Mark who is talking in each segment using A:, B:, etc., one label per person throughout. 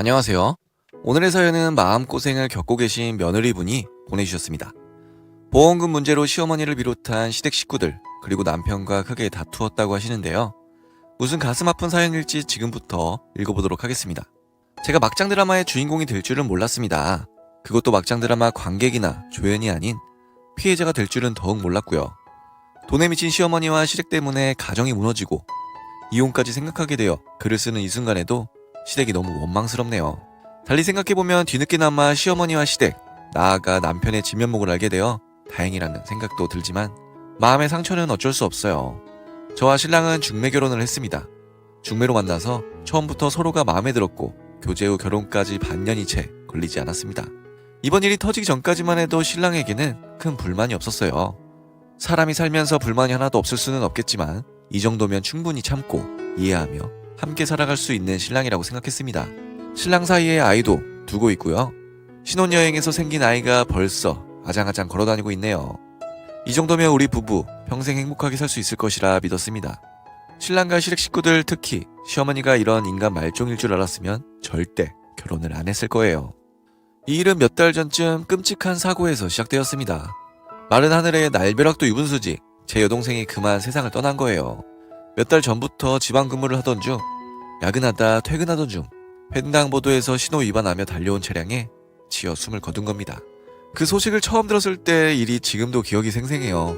A: 안녕하세요. 오늘의 사연은 마음고생을 겪고 계신 며느리분이 보내주셨습니다. 보험금 문제로 시어머니를 비롯한 시댁 식구들 그리고 남편과 크게 다투었다고 하시는데요. 무슨 가슴 아픈 사연일지 지금부터 읽어보도록 하겠습니다. 제가 막장 드라마의 주인공이 될 줄은 몰랐습니다. 그것도 막장 드라마 관객이나 조연이 아닌 피해자가 될 줄은 더욱 몰랐고요. 돈에 미친 시어머니와 시댁 때문에 가정이 무너지고 이혼까지 생각하게 되어 글을 쓰는 이 순간에도 시댁이 너무 원망스럽네요. 달리 생각해보면 뒤늦게나마 시어머니와 시댁, 나아가 남편의 진면목을 알게 되어 다행이라는 생각도 들지만 마음의 상처는 어쩔 수 없어요. 저와 신랑은 중매 결혼을 했습니다. 중매로 만나서 처음부터 서로가 마음에 들었고 교제 후 결혼까지 반년이 채 걸리지 않았습니다. 이번 일이 터지기 전까지만 해도 신랑에게는 큰 불만이 없었어요. 사람이 살면서 불만이 하나도 없을 수는 없겠지만 이 정도면 충분히 참고 이해하며 함께 살아갈 수 있는 신랑이라고 생각했습니다. 신랑 사이에 아이도 두고 있고요. 신혼여행에서 생긴 아이가 벌써 아장아장 걸어다니고 있네요. 이 정도면 우리 부부 평생 행복하게 살 수 있을 것이라 믿었습니다. 신랑과 시댁 식구들 특히 시어머니가 이런 인간 말종일 줄 알았으면 절대 결혼을 안 했을 거예요. 이 일은 몇 달 전쯤 끔찍한 사고에서 시작되었습니다. 마른 하늘에 날벼락도 유분수지 제 여동생이 그만 세상을 떠난 거예요. 몇 달 전부터 지방 근무를 하던 중 야근하다 퇴근하던 중 횡단보도에서 신호 위반하며 달려온 차량에 치여 숨을 거둔 겁니다. 그 소식을 처음 들었을 때 일이 지금도 기억이 생생해요.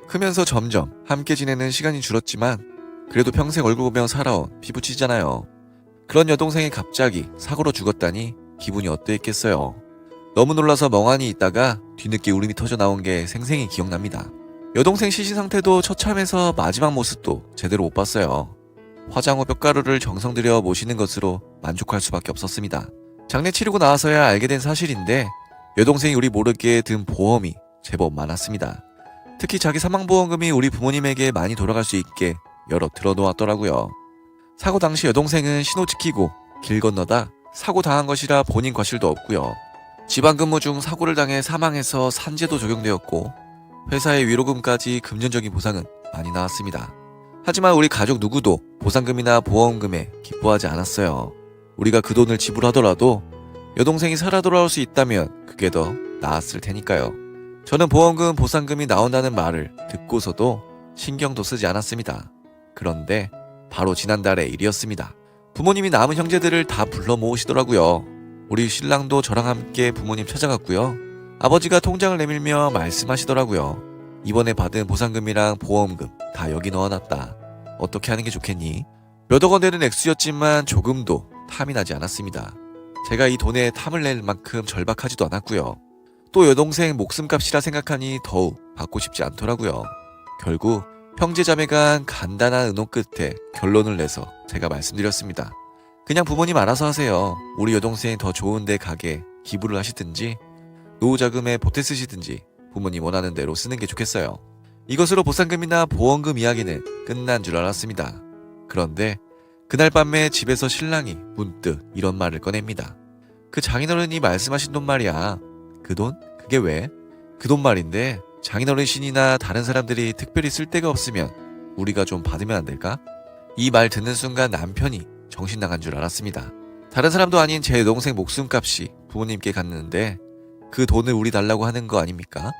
A: 크면서 점점 함께 지내는 시간이 줄었지만 그래도 평생 얼굴 보며 살아온 피부치잖아요. 그런 여동생이 갑자기 사고로 죽었다니 기분이 어떠했겠어요. 너무 놀라서 멍하니 있다가 뒤늦게 울음이 터져 나온 게 생생히 기억납니다. 여동생 시신 상태도 처참해서 마지막 모습도 제대로 못 봤어요. 화장 후 뼈가루를 정성 들여 모시는 것으로 만족할 수밖에 없었습니다. 장례 치르고 나와서야 알게 된 사실인데 여동생이 우리 모르게 든 보험이 제법 많았습니다. 특히 자기 사망보험금이 우리 부모님에게 많이 돌아갈 수 있게 여러 들어놓았더라고요. 사고 당시 여동생은 신호 지키고 길 건너다 사고 당한 것이라 본인 과실도 없고요. 지방근무 중 사고를 당해 사망해서 산재도 적용되었고 회사의 위로금까지 금전적인 보상은 많이 나왔습니다. 하지만 우리 가족 누구도 보상금이나 보험금에 기뻐하지 않았어요. 우리가 그 돈을 지불하더라도 여동생이 살아 돌아올 수 있다면 그게 더 나았을 테니까요. 저는 보험금, 보상금이 나온다는 말을 듣고서도 신경도 쓰지 않았습니다. 그런데 바로 지난달의 일이었습니다. 부모님이 남은 형제들을 다 불러 모으시더라고요. 우리 신랑도 저랑 함께 부모님 찾아갔고요. 아버지가 통장을 내밀며 말씀하시더라고요. 이번에 받은 보상금이랑 보험금 다 여기 넣어놨다. 어떻게 하는 게 좋겠니? 몇억 원 되는 액수였지만 조금도 탐이 나지 않았습니다. 제가 이 돈에 탐을 낼 만큼 절박하지도 않았고요. 또 여동생 목숨값이라 생각하니 더욱 받고 싶지 않더라고요. 결국 형제자매 간 간단한 의논 끝에 결론을 내서 제가 말씀드렸습니다. 그냥 부모님 알아서 하세요. 우리 여동생 더 좋은 데 가게 기부를 하시든지 노후자금에 보태 쓰시든지 부모님 원하는 대로 쓰는 게 좋겠어요. 이것으로 보상금이나 보험금 이야기는 끝난 줄 알았습니다. 그런데 그날 밤에 집에서 신랑이 문득 이런 말을 꺼냅니다. 그 장인어른이 말씀하신 돈 말이야. 그 돈? 그게 왜? 그 돈 말인데 장인어르신이나 다른 사람들이 특별히 쓸 데가 없으면 우리가 좀 받으면 안 될까? 이 말 듣는 순간 남편이 정신 나간 줄 알았습니다. 다른 사람도 아닌 제 동생 목숨값이 부모님께 갔는데 그 돈을 우리 달라고 하는 거 아닙니까?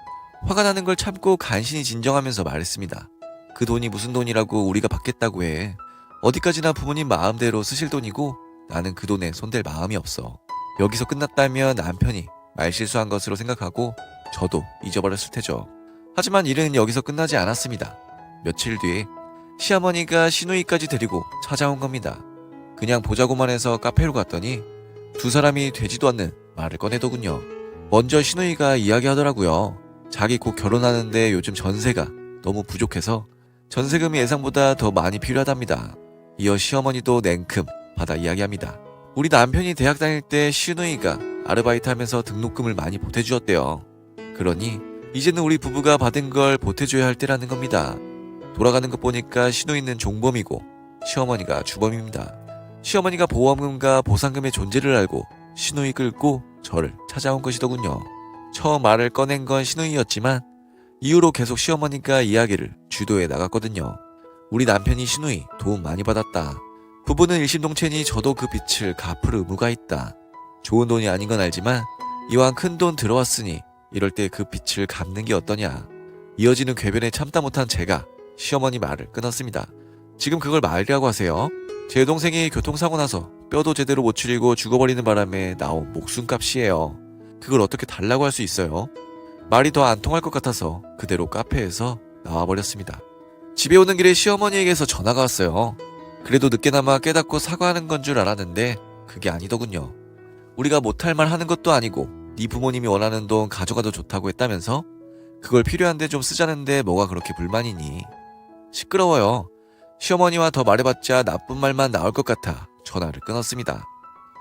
A: 화가 나는 걸 참고 간신히 진정하면서 말했습니다. 그 돈이 무슨 돈이라고 우리가 받겠다고 해. 어디까지나 부모님 마음대로 쓰실 돈이고 나는 그 돈에 손댈 마음이 없어. 여기서 끝났다면 남편이 말실수한 것으로 생각하고 저도 잊어버렸을 테죠. 하지만 일은 여기서 끝나지 않았습니다. 며칠 뒤에 시어머니가 시누이까지 데리고 찾아온 겁니다. 그냥 보자고만 해서 카페로 갔더니 두 사람이 되지도 않는 말을 꺼내더군요. 먼저 시누이가 이야기하더라고요. 자기 곧 결혼하는데 요즘 전세가 너무 부족해서 전세금이 예상보다 더 많이 필요하답니다. 이어 시어머니도 냉큼 받아 이야기합니다. 우리 남편이 대학 다닐 때 시누이가 아르바이트 하면서 등록금을 많이 보태주었대요. 그러니 이제는 우리 부부가 받은 걸 보태줘야 할 때라는 겁니다. 돌아가는 것 보니까 시누이는 종범이고 시어머니가 주범입니다. 시어머니가 보험금과 보상금의 존재를 알고 시누이 끌고 저를 찾아온 것이더군요. 처음 말을 꺼낸 건 시누이였지만 이후로 계속 시어머니가 이야기를 주도해 나갔거든요. 우리 남편이 시누이 도움 많이 받았다. 부부는 일심동체니 저도 그 빚을 갚을 의무가 있다. 좋은 돈이 아닌 건 알지만 이왕 큰 돈 들어왔으니 이럴 때 그 빚을 갚는 게 어떠냐. 이어지는 궤변에 참다 못한 제가 시어머니 말을 끊었습니다. 지금 그걸 말이라고 하세요? 제 여동생이 교통사고 나서 뼈도 제대로 못 추리고 죽어버리는 바람에 나온 목숨값이에요. 그걸 어떻게 달라고 할 수 있어요? 말이 더 안 통할 것 같아서 그대로 카페에서 나와버렸습니다. 집에 오는 길에 시어머니에게서 전화가 왔어요. 그래도 늦게나마 깨닫고 사과하는 건 줄 알았는데 그게 아니더군요. 우리가 못할 말 하는 것도 아니고 네 부모님이 원하는 돈 가져가도 좋다고 했다면서? 그걸 필요한데 좀 쓰자는데 뭐가 그렇게 불만이니? 시끄러워요. 시어머니와 더 말해봤자 나쁜 말만 나올 것 같아 전화를 끊었습니다.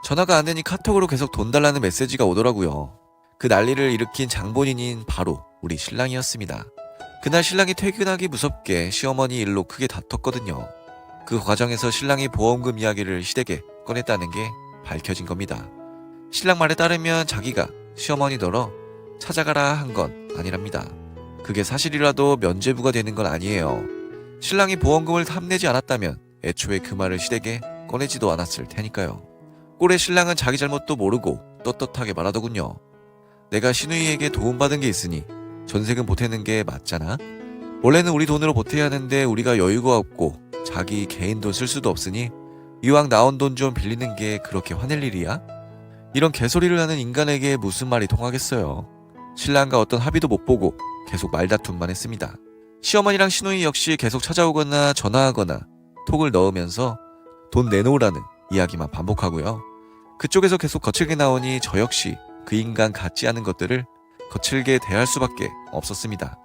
A: 전화가 안 되니 카톡으로 계속 돈 달라는 메시지가 오더라고요. 그 난리를 일으킨 장본인인 바로 우리 신랑이었습니다. 그날 신랑이 퇴근하기 무섭게 시어머니 일로 크게 다퉜거든요. 그 과정에서 신랑이 보험금 이야기를 시댁에 꺼냈다는 게 밝혀진 겁니다. 신랑 말에 따르면 자기가 시어머니더러 찾아가라 한 건 아니랍니다. 그게 사실이라도 면죄부가 되는 건 아니에요. 신랑이 보험금을 탐내지 않았다면 애초에 그 말을 시댁에 꺼내지도 않았을 테니까요. 꼴의 신랑은 자기 잘못도 모르고 떳떳하게 말하더군요. 내가 시누이에게 도움받은 게 있으니 전세금 보태는 게 맞잖아. 원래는 우리 돈으로 보태야 하는데 우리가 여유가 없고 자기 개인 돈 쓸 수도 없으니 이왕 나온 돈 좀 빌리는 게 그렇게 화낼 일이야? 이런 개소리를 하는 인간에게 무슨 말이 통하겠어요. 신랑과 어떤 합의도 못 보고 계속 말다툼만 했습니다. 시어머니랑 시누이 역시 계속 찾아오거나 전화하거나 톡을 넣으면서 돈 내놓으라는 이야기만 반복하고요. 그쪽에서 계속 거칠게 나오니 저 역시 그 인간 같지 않은 것들을 거칠게 대할 수밖에 없었습니다.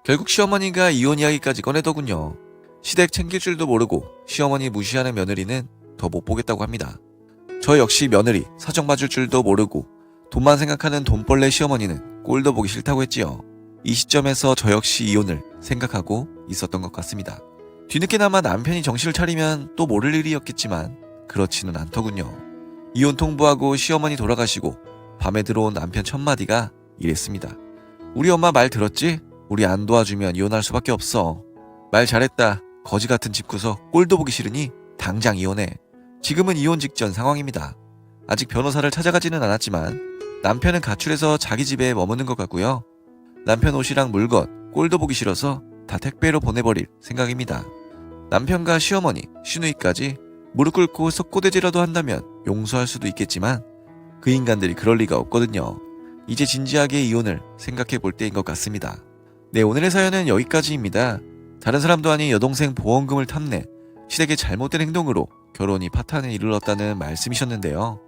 A: 결국 시어머니가 이혼 이야기까지 꺼내더군요. 시댁 챙길 줄도 모르고 시어머니 무시하는 며느리는 더 못 보겠다고 합니다. 저 역시 며느리 사정 봐줄 줄도 모르고 돈만 생각하는 돈벌레 시어머니는 꼴도 보기 싫다고 했지요. 이 시점에서 저 역시 이혼을 생각하고 있었던 것 같습니다. 뒤늦게나마 남편이 정신을 차리면 또 모를 일이었겠지만 그렇지는 않더군요. 이혼 통보하고 시어머니 돌아가시고 밤에 들어온 남편 첫마디가 이랬습니다. 우리 엄마 말 들었지? 우리 안 도와주면 이혼할 수밖에 없어. 말 잘했다. 거지 같은 집구서 꼴도 보기 싫으니 당장 이혼해. 지금은 이혼 직전 상황입니다. 아직 변호사를 찾아가지는 않았지만 남편은 가출해서 자기 집에 머무는 것 같고요. 남편 옷이랑 물건 꼴도 보기 싫어서 다 택배로 보내버릴 생각입니다. 남편과 시어머니, 시누이까지 무릎 꿇고 석고대죄라도 한다면 용서할 수도 있겠지만 그 인간들이 그럴 리가 없거든요. 이제 진지하게 이혼을 생각해 볼 때인 것 같습니다. 네, 오늘의 사연은 여기까지입니다. 다른 사람도 아닌 여동생 보험금을 탐내 시댁의 잘못된 행동으로 결혼이 파탄에 이르렀다는 말씀이셨는데요.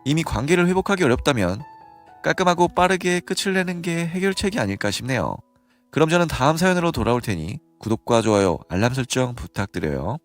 A: 이미 관계를 회복하기 어렵다면 깔끔하고 빠르게 끝을 내는 게 해결책이 아닐까 싶네요. 그럼 저는 다음 사연으로 돌아올 테니 구독과 좋아요, 알람 설정 부탁드려요.